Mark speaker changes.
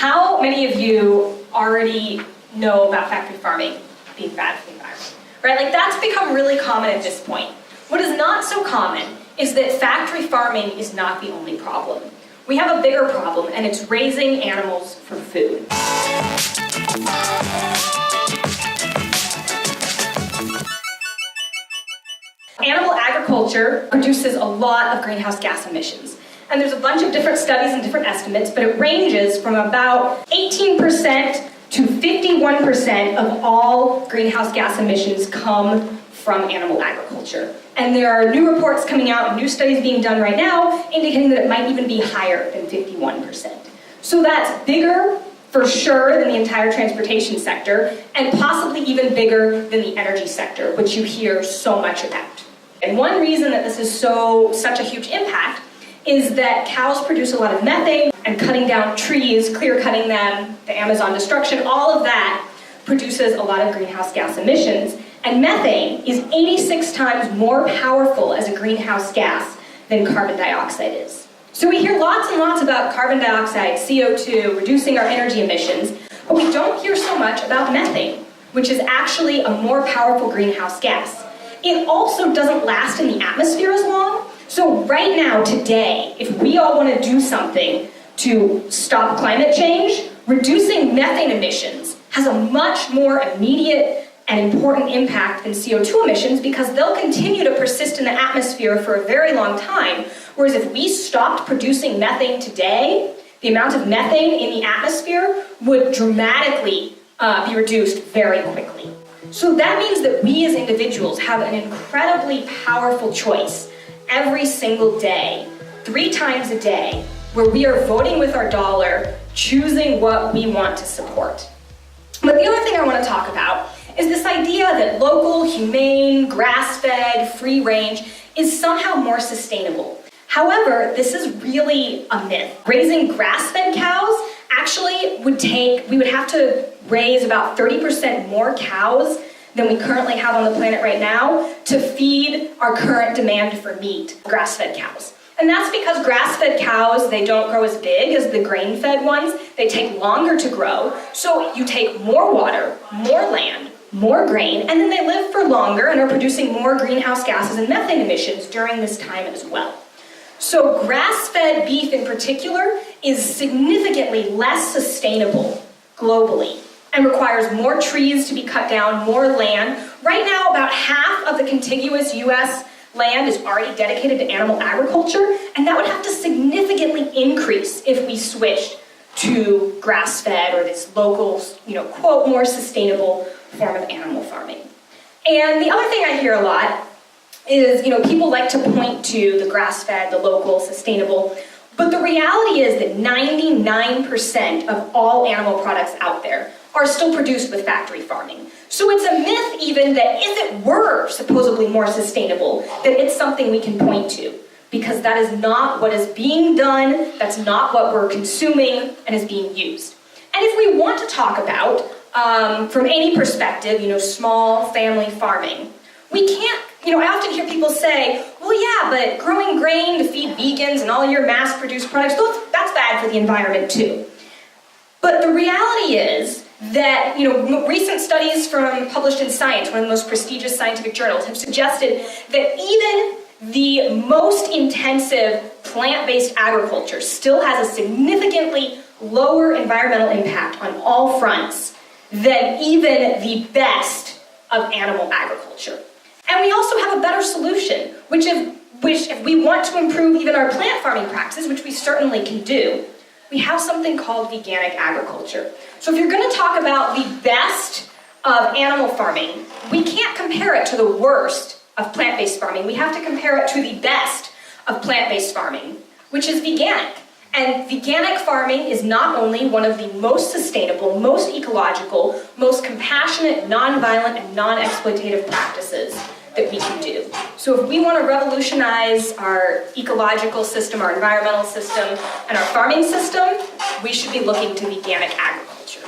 Speaker 1: How many of you already know about factory farming being bad for the environment? Right? Like, that's become really common at this point. What is not so common is that factory farming is not the only problem. We have a bigger problem, and it's raising animals for food. Animal agriculture produces a lot of greenhouse gas emissions. And there's a bunch of different studies and different estimates, but it ranges from about 18% to 51% of all greenhouse gas emissions come from animal agriculture. And there are new reports coming out, new studies being done right now, indicating that it might even be higher than 51%. So that's bigger, for sure, than the entire transportation sector, and possibly even bigger than the energy sector, which you hear so much about. And one reason that this is such a huge impact is that cows produce a lot of methane, and cutting down trees, clear cutting them, the Amazon destruction, all of that produces a lot of greenhouse gas emissions. And methane is 86 times more powerful as a greenhouse gas than carbon dioxide is. So we hear lots and lots about carbon dioxide, CO2, reducing our energy emissions, but we don't hear so much about methane, which is actually a more powerful greenhouse gas. It also doesn't last in the atmosphere as long. So right now, today, if we all want to do something to stop climate change, reducing methane emissions has a much more immediate and important impact than CO2 emissions, because they'll continue to persist in the atmosphere for a very long time. Whereas if we stopped producing methane today, the amount of methane in the atmosphere would dramatically be reduced very quickly. So that means that we as individuals have an incredibly powerful choice every single day, 3 times a day, where we are voting with our dollar, choosing what we want to support. But the other thing I want to talk about is this idea that local, humane, grass-fed, free-range is somehow more sustainable. However, this is really a myth. Raising grass-fed cows actually we would have to raise about 30% more cows than we currently have on the planet right now to feed our current demand for meat, grass-fed cows. And that's because grass-fed cows, they don't grow as big as the grain-fed ones. They take longer to grow. So you take more water, more land, more grain, and then they live for longer and are producing more greenhouse gases and methane emissions during this time as well. So grass-fed beef in particular is significantly less sustainable globally and requires more trees to be cut down, more land. Right now, about half of the contiguous US land is already dedicated to animal agriculture, and that would have to significantly increase if we switched to grass-fed or this local, quote, more sustainable form of animal farming. And the other thing I hear a lot is, people like to point to the grass-fed, the local, sustainable, but the reality is that 99% of all animal products out there are still produced with factory farming. So it's a myth even that if it were supposedly more sustainable, that it's something we can point to, because that is not what is being done, that's not what we're consuming and is being used. And if we want to talk about, from any perspective, small family farming, we can't, I often hear people say, well, yeah, but growing grain to feed vegans and all your mass-produced products, that's bad for the environment too. But the reality is that, recent studies published in Science, one of the most prestigious scientific journals, have suggested that even the most intensive plant-based agriculture still has a significantly lower environmental impact on all fronts than even the best of animal agriculture. And we also have a better solution, which if we want to improve even our plant farming practices, which we certainly can do, we have something called veganic agriculture. So if you're going to talk about the best of animal farming, we can't compare it to the worst of plant-based farming. We have to compare it to the best of plant-based farming, which is veganic. And veganic farming is not only one of the most sustainable, most ecological, most compassionate, non-violent, and non-exploitative practices that we can do. So if we want to revolutionize our ecological system, our environmental system, and our farming system, we should be looking to veganic agriculture.